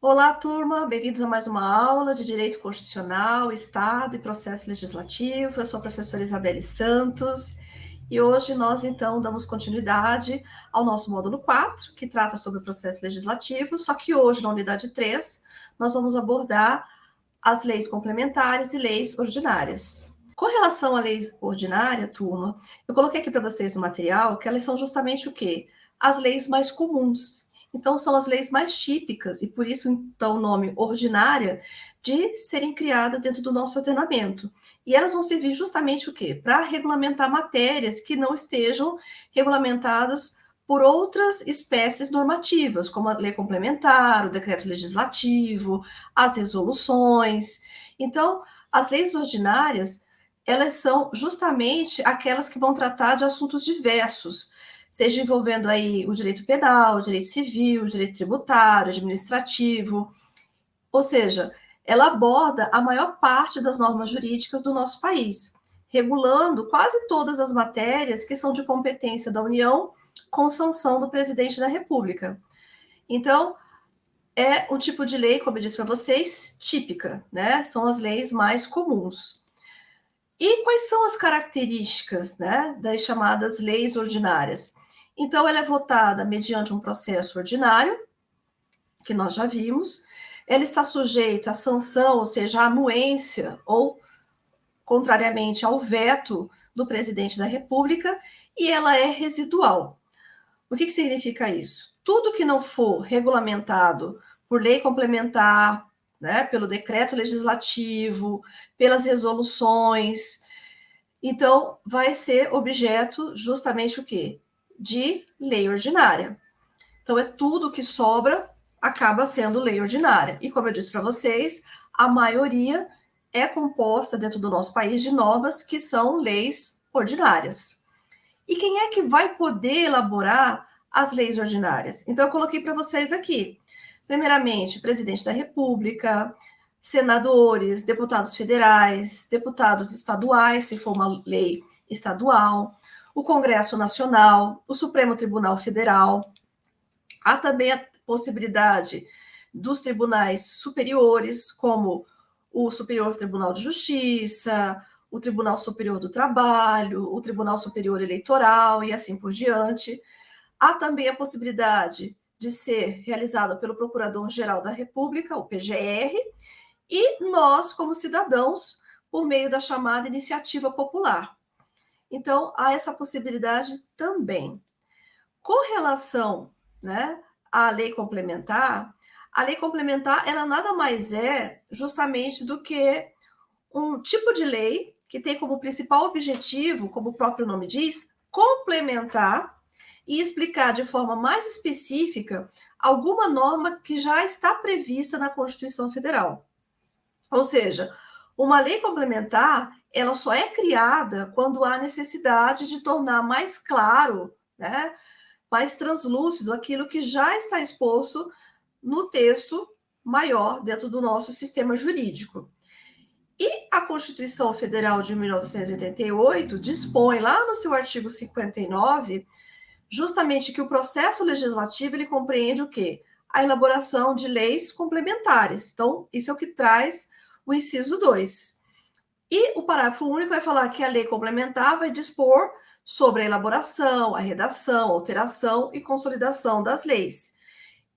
Olá, turma, bem-vindos a mais uma aula de Direito Constitucional, Estado e Processo Legislativo. Eu sou a professora Isabelle Santos e hoje nós, então, damos continuidade ao nosso módulo 4, que trata sobre o processo legislativo, só que hoje, na unidade 3, nós vamos abordar as leis complementares e leis ordinárias. Com relação à lei ordinária, turma, eu coloquei aqui para vocês no material que elas são justamente o quê? As leis mais comuns. Então, são as leis mais típicas, e por isso, então, o nome ordinária, de serem criadas dentro do nosso ordenamento. E elas vão servir justamente o quê? Para regulamentar matérias que não estejam regulamentadas por outras espécies normativas, como a lei complementar, o decreto legislativo, as resoluções. Então, as leis ordinárias, elas são justamente aquelas que vão tratar de assuntos diversos, seja envolvendo aí o direito penal, o direito civil, o direito tributário, administrativo, ou seja, ela aborda a maior parte das normas jurídicas do nosso país, regulando quase todas as matérias que são de competência da União com sanção do presidente da República. Então, é um tipo de lei, como eu disse para vocês, típica, né? São as leis mais comuns. E quais são as características, né, das chamadas leis ordinárias? Então, ela é votada mediante um processo ordinário, que nós já vimos, ela está sujeita à sanção, ou seja, à anuência, ou, contrariamente ao veto do presidente da República, e ela é residual. O que significa isso? Tudo que não for regulamentado por lei complementar, né, pelo decreto legislativo, pelas resoluções, então vai ser objeto justamente o quê? De lei ordinária. Então é tudo que sobra acaba sendo lei ordinária. E como eu disse para vocês, a maioria é composta dentro do nosso país de normas que são leis ordinárias. E quem é que vai poder elaborar as leis ordinárias? Então, eu coloquei para vocês aqui. Primeiramente, presidente da República, senadores, deputados federais, deputados estaduais, se for uma lei estadual, o Congresso Nacional, o Supremo Tribunal Federal. Há também a possibilidade dos tribunais superiores, como o Superior Tribunal de Justiça, o Tribunal Superior do Trabalho, o Tribunal Superior Eleitoral e assim por diante. Há também a possibilidade de ser realizada pelo Procurador-Geral da República, o PGR, e nós, como cidadãos, por meio da chamada iniciativa popular. Então, há essa possibilidade também. Com relação, né, à lei complementar, a lei complementar, ela nada mais é justamente do que um tipo de lei que tem como principal objetivo, como o próprio nome diz, complementar e explicar de forma mais específica alguma norma que já está prevista na Constituição Federal. Ou seja, uma lei complementar, ela só é criada quando há necessidade de tornar mais claro, né, mais translúcido aquilo que já está exposto no texto maior dentro do nosso sistema jurídico. E a Constituição Federal de 1988 dispõe, lá no seu artigo 59, justamente que o processo legislativo ele compreende o quê? A elaboração de leis complementares. Então, isso é o que traz o inciso 2. E o parágrafo único vai falar que a lei complementar vai dispor sobre a elaboração, a redação, alteração e consolidação das leis.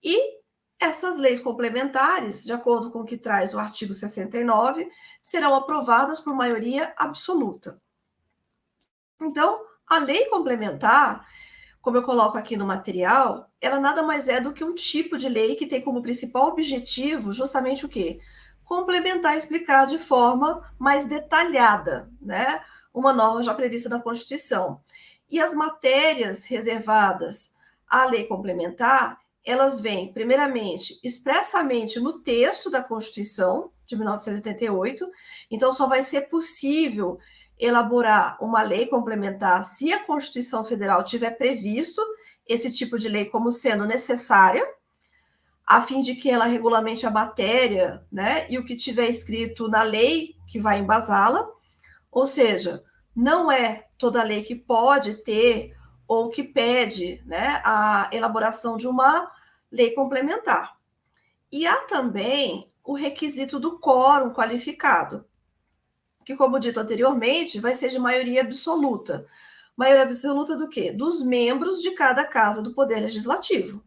E essas leis complementares, de acordo com o que traz o artigo 69, serão aprovadas por maioria absoluta. Então, a lei complementar, como eu coloco aqui no material, ela nada mais é do que um tipo de lei que tem como principal objetivo justamente o quê? Complementar e explicar de forma mais detalhada, né? Uma norma já prevista na Constituição. E as matérias reservadas à lei complementar, elas vêm, primeiramente, expressamente no texto da Constituição de 1988, então só vai ser possível elaborar uma lei complementar se a Constituição Federal tiver previsto esse tipo de lei como sendo necessária, a fim de que ela regulamente a matéria, né, e o que tiver escrito na lei que vai embasá-la, ou seja, não é toda lei que pode ter ou que pede, né, a elaboração de uma lei complementar. E há também o requisito do quórum qualificado, que, como dito anteriormente, vai ser de maioria absoluta. Maioria absoluta do quê? Dos membros de cada casa do Poder Legislativo.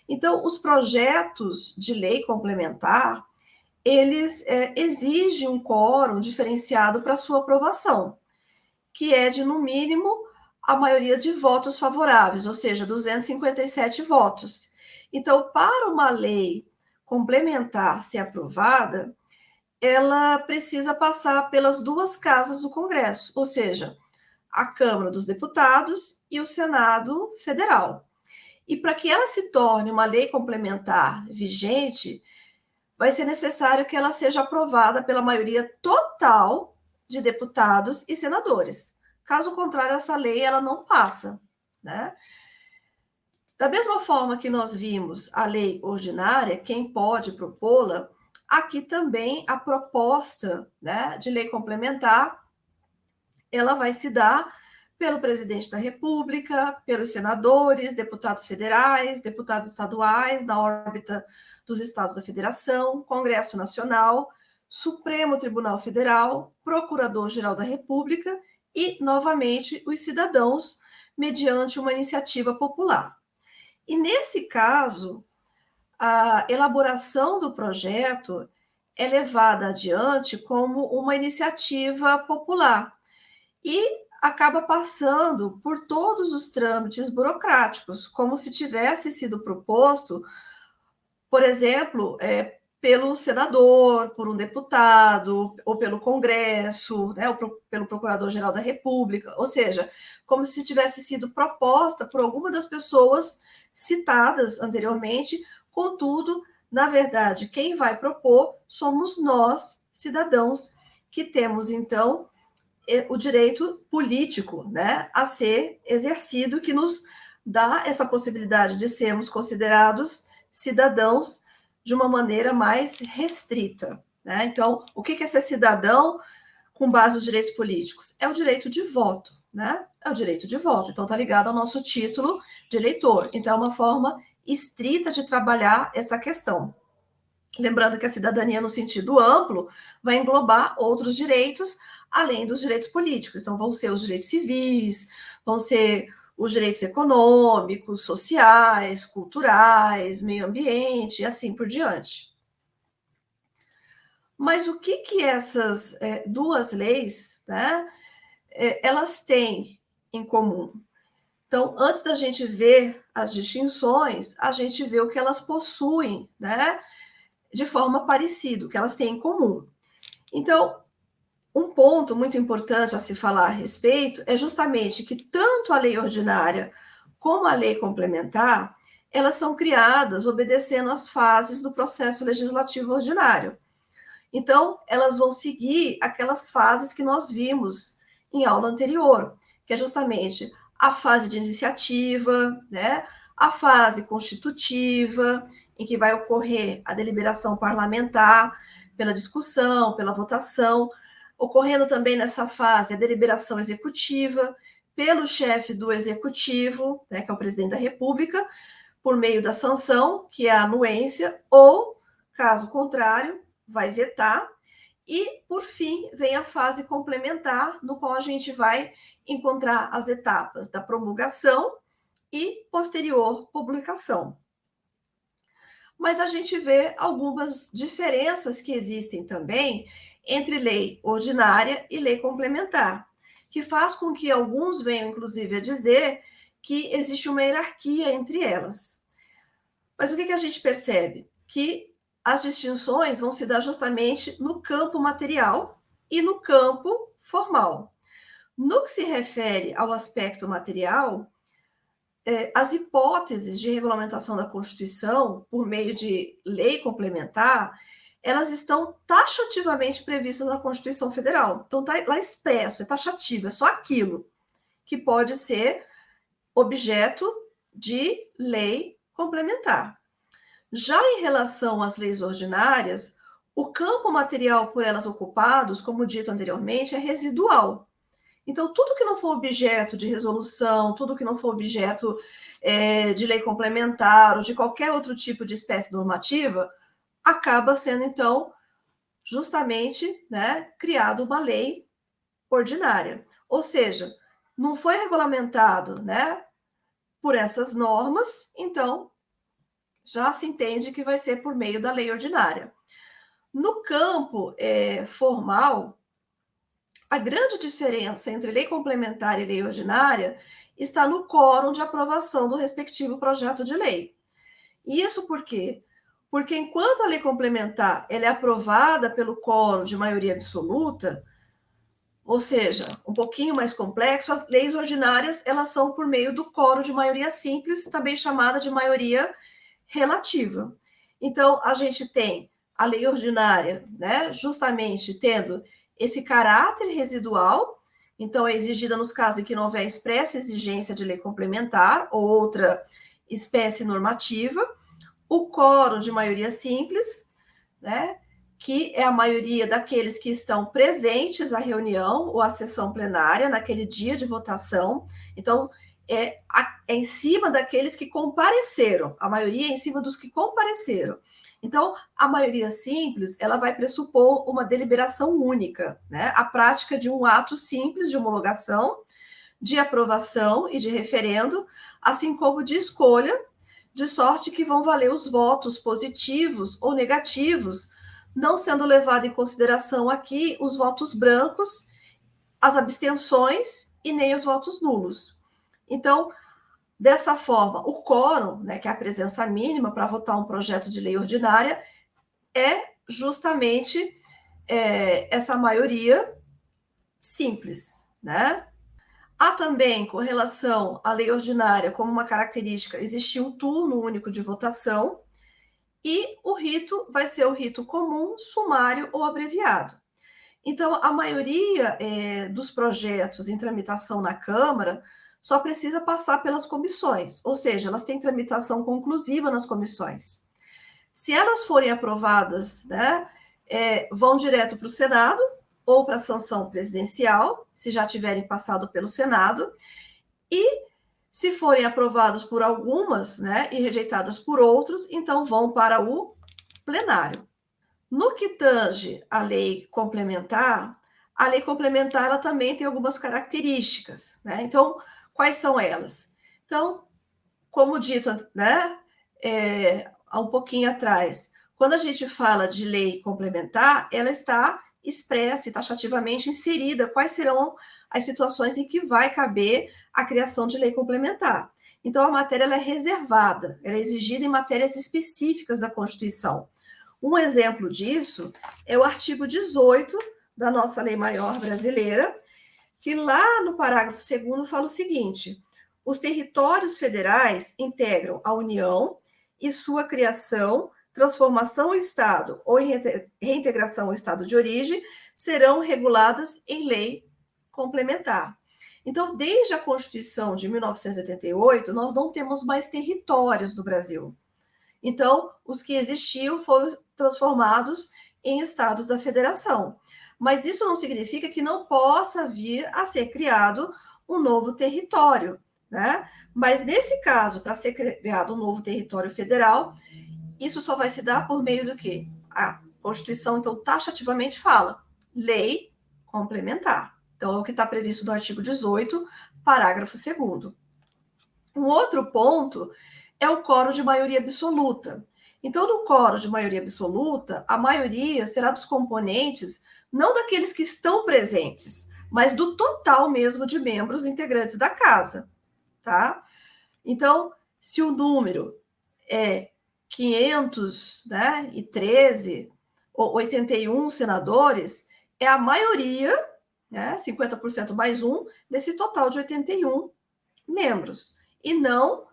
Então, os projetos de lei complementar, eles exigem um quórum diferenciado para sua aprovação, que é de, no mínimo, a maioria de votos favoráveis, ou seja, 257 votos. Então, para uma lei complementar ser aprovada, ela precisa passar pelas duas casas do Congresso, ou seja, a Câmara dos Deputados e o Senado Federal. E para que ela se torne uma lei complementar vigente, vai ser necessário que ela seja aprovada pela maioria total de deputados e senadores. Caso contrário, essa lei ela não passa, né? Da mesma forma que nós vimos a lei ordinária, quem pode propô-la, aqui também a proposta, né, de lei complementar, ela vai se dar pelo presidente da República, pelos senadores, deputados federais, deputados estaduais, na órbita dos estados da federação, Congresso Nacional, Supremo Tribunal Federal, Procurador-Geral da República e, novamente, os cidadãos, mediante uma iniciativa popular. E, nesse caso, a elaboração do projeto é levada adiante como uma iniciativa popular e acaba passando por todos os trâmites burocráticos, como se tivesse sido proposto, por exemplo, pelo senador, por um deputado, ou pelo Congresso, né, ou pelo Procurador-Geral da República, ou seja, como se tivesse sido proposta por alguma das pessoas citadas anteriormente, contudo, na verdade, quem vai propor somos nós, cidadãos, que temos, então, o direito político, né, a ser exercido, que nos dá essa possibilidade de sermos considerados cidadãos de uma maneira mais restrita, né? Então, o que é ser cidadão com base nos direitos políticos? É o direito de voto, né? É o direito de voto. Então, está ligado ao nosso título de eleitor. Então, é uma forma estrita de trabalhar essa questão. Lembrando que a cidadania, no sentido amplo, vai englobar outros direitos, além dos direitos políticos. Então, vão ser os direitos civis, vão ser os direitos econômicos, sociais, culturais, meio ambiente e assim por diante. Mas o que essas duas leis, né, elas têm em comum? Então, antes da gente ver as distinções, a gente vê o que elas possuem, né, de forma parecida, o que elas têm em comum. Então, um ponto muito importante a se falar a respeito é justamente que tanto a lei ordinária como a lei complementar, elas são criadas obedecendo às fases do processo legislativo ordinário. Então, elas vão seguir aquelas fases que nós vimos em aula anterior, que é justamente a fase de iniciativa, né? A fase constitutiva, em que vai ocorrer a deliberação parlamentar, pela discussão, pela votação, ocorrendo também nessa fase a deliberação executiva, pelo chefe do executivo, né, que é o presidente da República, por meio da sanção, que é a anuência, ou, caso contrário, vai vetar. E, por fim, vem a fase complementar, no qual a gente vai encontrar as etapas da promulgação e posterior publicação. Mas a gente vê algumas diferenças que existem também entre lei ordinária e lei complementar, que faz com que alguns venham, inclusive, a dizer que existe uma hierarquia entre elas. Mas o que a gente percebe? Que as distinções vão se dar justamente no campo material e no campo formal. No que se refere ao aspecto material, as hipóteses de regulamentação da Constituição, por meio de lei complementar, elas estão taxativamente previstas na Constituição Federal. Então, está lá expresso, é taxativo, é só aquilo que pode ser objeto de lei complementar. Já em relação às leis ordinárias, o campo material por elas ocupados, como dito anteriormente, é residual. Então, tudo que não for objeto de resolução, tudo que não for objeto de lei complementar ou de qualquer outro tipo de espécie normativa, acaba sendo, então, justamente, né, criado uma lei ordinária. Ou seja, não foi regulamentado, né, por essas normas, então já se entende que vai ser por meio da lei ordinária. No campo formal, a grande diferença entre lei complementar e lei ordinária está no quórum de aprovação do respectivo projeto de lei. Isso por quê? Porque enquanto a lei complementar ela é aprovada pelo quórum de maioria absoluta, ou seja, um pouquinho mais complexo, as leis ordinárias elas são por meio do quórum de maioria simples, também chamada de maioria relativa. Então, a gente tem a lei ordinária, né, justamente tendo esse caráter residual, então é exigida nos casos em que não houver expressa exigência de lei complementar ou outra espécie normativa, o quórum de maioria simples, né, que é a maioria daqueles que estão presentes à reunião ou à sessão plenária naquele dia de votação. Então, é em cima daqueles que compareceram, a maioria é em cima dos que compareceram. Então, a maioria simples, ela vai pressupor uma deliberação única, né? A prática de um ato simples de homologação, de aprovação e de referendo, assim como de escolha, de sorte que vão valer os votos positivos ou negativos, não sendo levado em consideração aqui os votos brancos, as abstenções e nem os votos nulos. Então, dessa forma, o quórum, né, que é a presença mínima para votar um projeto de lei ordinária, é justamente essa maioria simples, né? Há também, com relação à lei ordinária, como uma característica, existir um turno único de votação e o rito vai ser o rito comum, sumário ou abreviado. Então, a maioria dos projetos em tramitação na Câmara só precisa passar pelas comissões, ou seja, elas têm tramitação conclusiva nas comissões. Se elas forem aprovadas, né, vão direto para o Senado ou para a sanção presidencial, se já tiverem passado pelo Senado, e se forem aprovados por algumas, né, e rejeitadas por outros, então vão para o plenário. No que tange à lei complementar, a lei complementar ela também tem algumas características, né? Então, quais são elas? Então, como dito, né, há um pouquinho atrás, quando a gente fala de lei complementar, ela está expressa e taxativamente inserida quais serão as situações em que vai caber a criação de lei complementar. Então, a matéria ela é reservada, ela é exigida em matérias específicas da Constituição. Um exemplo disso é o artigo 18 da nossa Lei Maior brasileira, que lá no parágrafo 2º fala o seguinte: os territórios federais integram a União e sua criação, transformação em Estado ou reintegração ao Estado de origem serão reguladas em lei complementar. Então, desde a Constituição de 1988, nós não temos mais territórios do Brasil. Então, os que existiam foram transformados em estados da federação. Mas isso não significa que não possa vir a ser criado um novo território, né? Mas nesse caso, para ser criado um novo território federal, isso só vai se dar por meio do quê? A Constituição, então, taxativamente fala lei complementar. Então, é o que está previsto no artigo 18, parágrafo 2º. Um outro ponto é o quórum de maioria absoluta. Então, no quórum de maioria absoluta, a maioria será dos componentes, não daqueles que estão presentes, mas do total mesmo de membros integrantes da casa, tá? Então, se o número é 500, né, e 13 ou 81 senadores, é a maioria, né, 50% mais um, desse total de 81 membros, e não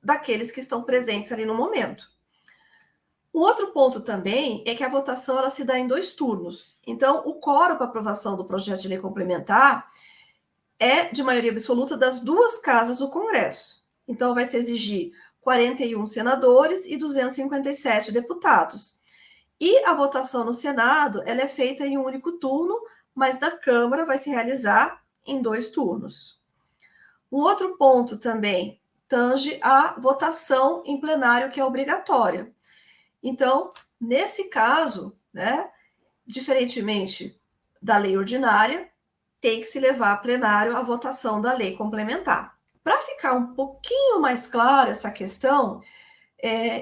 daqueles que estão presentes ali no momento. O outro ponto também é que a votação ela se dá em 2 turnos. Então, o quórum para aprovação do projeto de lei complementar é de maioria absoluta das 2 casas do Congresso. Então, vai se exigir 41 senadores e 257 deputados. E a votação no Senado ela é feita em um único turno, mas na Câmara vai se realizar em 2 turnos. Um outro ponto também tange a votação em plenário, que é obrigatória. Então, Nesse caso, né, diferentemente da lei ordinária, tem que se levar a plenário a votação da lei complementar. Para ficar um pouquinho mais clara essa questão,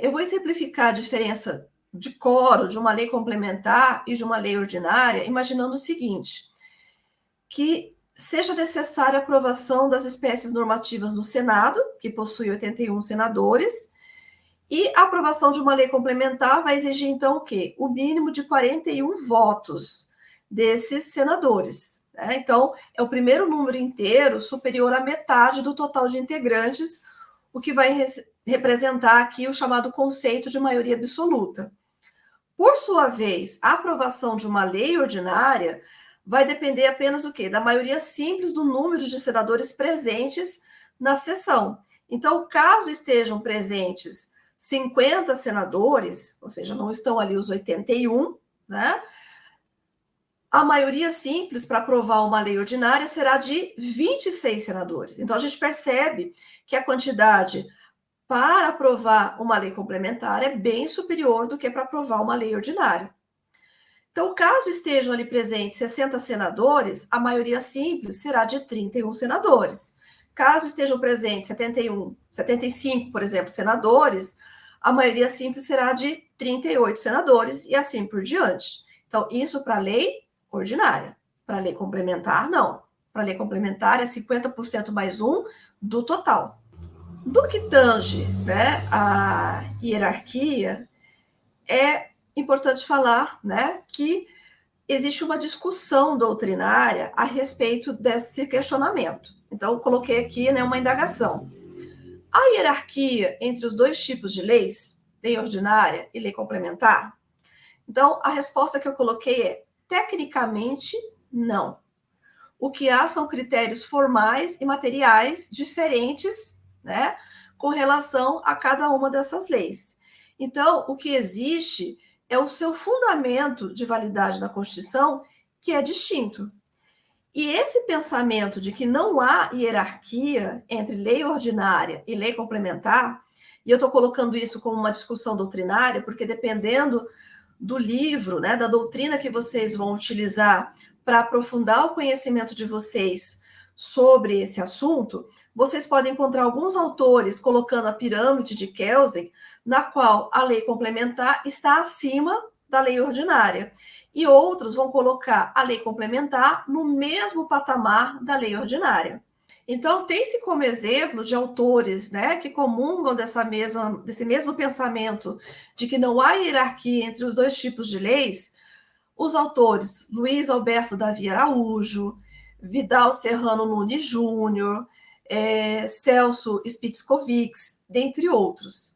eu vou exemplificar a diferença de quórum de uma lei complementar e de uma lei ordinária, imaginando o seguinte, que seja necessária a aprovação das espécies normativas no Senado, que possui 81 senadores, e a aprovação de uma lei complementar vai exigir, então, o quê? O mínimo de 41 votos desses senadores. Né? Então, é o primeiro número inteiro superior à metade do total de integrantes, o que vai representar aqui o chamado conceito de maioria absoluta. Por sua vez, a aprovação de uma lei ordinária vai depender apenas do quê? Da maioria simples do número de senadores presentes na sessão. Então, caso estejam presentes 50 senadores, ou seja, não estão ali os 81, né? A maioria simples para aprovar uma lei ordinária será de 26 senadores. Então, a gente percebe que a quantidade para aprovar uma lei complementar é bem superior do que para aprovar uma lei ordinária. Então, caso estejam ali presentes 60 senadores, a maioria simples será de 31 senadores. Caso estejam presentes 75, por exemplo, senadores, a maioria simples será de 38 senadores e assim por diante. Então, isso para a lei ordinária. Para a lei complementar, não. Para a lei complementar é 50% mais um do total. Do que tange, né, a hierarquia, é importante falar, né, que existe uma discussão doutrinária a respeito desse questionamento. Então, eu coloquei aqui, né, uma indagação. A hierarquia entre os dois tipos de leis, lei ordinária e lei complementar? Então, a resposta que eu coloquei é: tecnicamente, não. O que há são critérios formais e materiais diferentes, né, com relação a cada uma dessas leis. Então, o que existe é o seu fundamento de validade na Constituição, que é distinto. E esse pensamento de que não há hierarquia entre lei ordinária e lei complementar, e eu estou colocando isso como uma discussão doutrinária, porque dependendo do livro, né, da doutrina que vocês vão utilizar para aprofundar o conhecimento de vocês sobre esse assunto, vocês podem encontrar alguns autores colocando a pirâmide de Kelsen, na qual a lei complementar está acima da lei ordinária. E outros vão colocar a lei complementar no mesmo patamar da lei ordinária. Então, tem-se como exemplo de autores, né, que comungam desse mesmo pensamento de que não há hierarquia entre os dois tipos de leis, os autores Luiz Alberto Davi Araújo, Vidal Serrano Nunes Júnior, Celso Spitzkovics, dentre outros.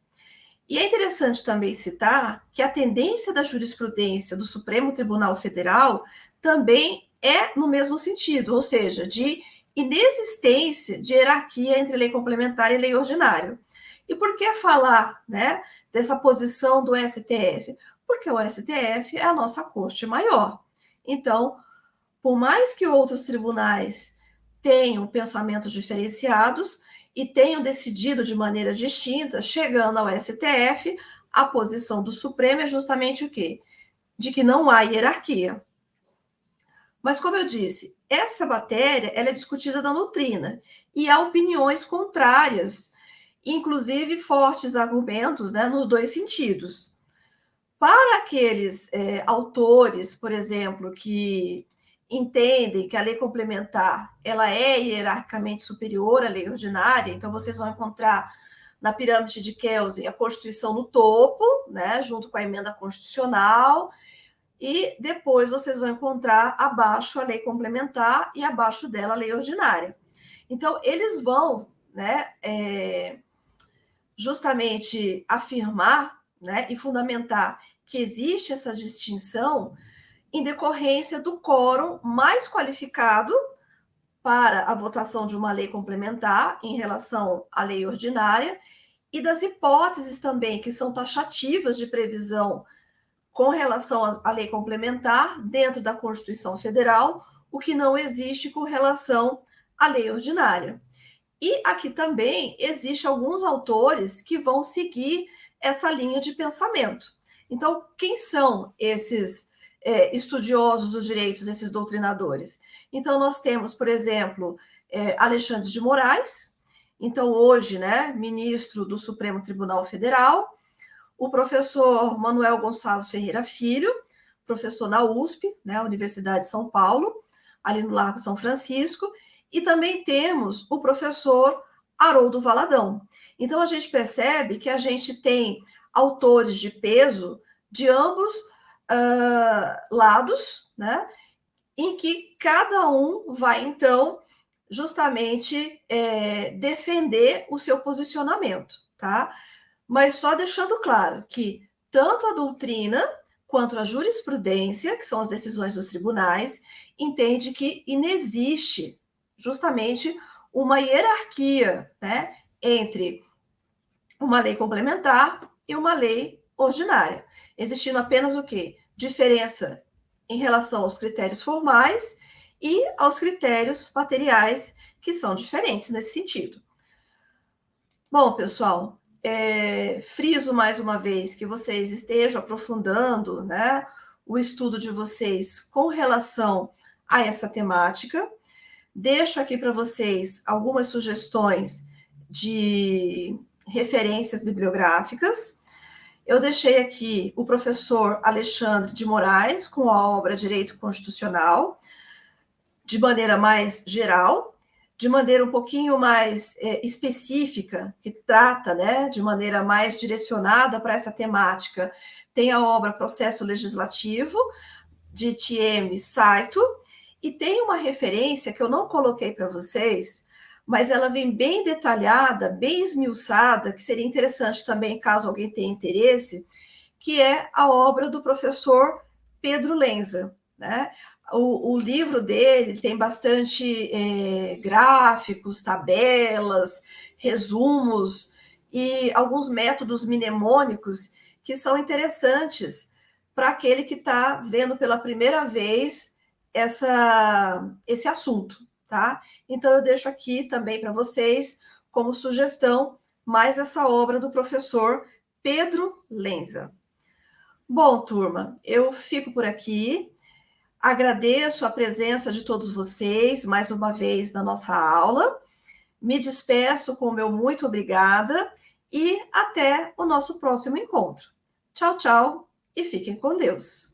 E é interessante também citar que a tendência da jurisprudência do Supremo Tribunal Federal também é no mesmo sentido, ou seja, de inexistência de hierarquia entre lei complementar e lei ordinária. E por que falar, né, dessa posição do STF? Porque o STF é a nossa corte maior. Então, por mais que outros tribunais tenham pensamentos diferenciados e tenham decidido de maneira distinta, chegando ao STF, a posição do Supremo é justamente o quê? De que não há hierarquia. Mas, como eu disse, essa matéria ela é discutida na doutrina e há opiniões contrárias, inclusive fortes argumentos, né, nos dois sentidos. Para aqueles autores, por exemplo, que entendem que a lei complementar ela é hierarquicamente superior à lei ordinária, então vocês vão encontrar na pirâmide de Kelsen a Constituição no topo, né, junto com a emenda constitucional, e depois vocês vão encontrar abaixo a lei complementar e abaixo dela a lei ordinária. Então, eles vão, né, justamente afirmar, né, e fundamentar que existe essa distinção em decorrência do quórum mais qualificado para a votação de uma lei complementar em relação à lei ordinária e das hipóteses também que são taxativas de previsão com relação à lei complementar dentro da Constituição Federal, o que não existe com relação à lei ordinária. E aqui também existe alguns autores que vão seguir essa linha de pensamento. Então, quem são esses estudiosos dos direitos, esses doutrinadores? Então, nós temos, por exemplo, Alexandre de Moraes, então, hoje, né, ministro do Supremo Tribunal Federal, o professor Manuel Gonçalves Ferreira Filho, professor na USP, né, Universidade de São Paulo, ali no Largo São Francisco, e também temos o professor Haroldo Valadão. Então, a gente percebe que a gente tem autores de peso de ambos lados, né, em que cada um vai, então, justamente defender o seu posicionamento, tá? Mas só deixando claro que tanto a doutrina quanto a jurisprudência, que são as decisões dos tribunais, entende que inexiste justamente uma hierarquia, né, entre uma lei complementar e uma lei ordinária, existindo apenas o quê? Diferença em relação aos critérios formais e aos critérios materiais, que são diferentes nesse sentido. Bom, pessoal, friso mais uma vez que vocês estejam aprofundando, né, o estudo de vocês com relação a essa temática. Deixo aqui para vocês algumas sugestões de referências bibliográficas. Eu deixei aqui o professor Alexandre de Moraes com a obra Direito Constitucional, de maneira mais geral, de maneira um pouquinho mais específica, que trata, né, de maneira mais direcionada para essa temática, tem a obra Processo Legislativo, de Thieme Saito, e tem uma referência que eu não coloquei para vocês, mas ela vem bem detalhada, bem esmiuçada, que seria interessante também, caso alguém tenha interesse, que é a obra do professor Pedro Lenza, né? O livro dele tem bastante gráficos, tabelas, resumos e alguns métodos mnemônicos que são interessantes para aquele que está vendo pela primeira vez esse assunto, tá? Então, eu deixo aqui também para vocês, como sugestão, mais essa obra do professor Pedro Lenza. Bom, turma, eu fico por aqui. Agradeço a presença de todos vocês mais uma vez na nossa aula. Me despeço com o meu muito obrigada e até o nosso próximo encontro. Tchau, tchau e fiquem com Deus.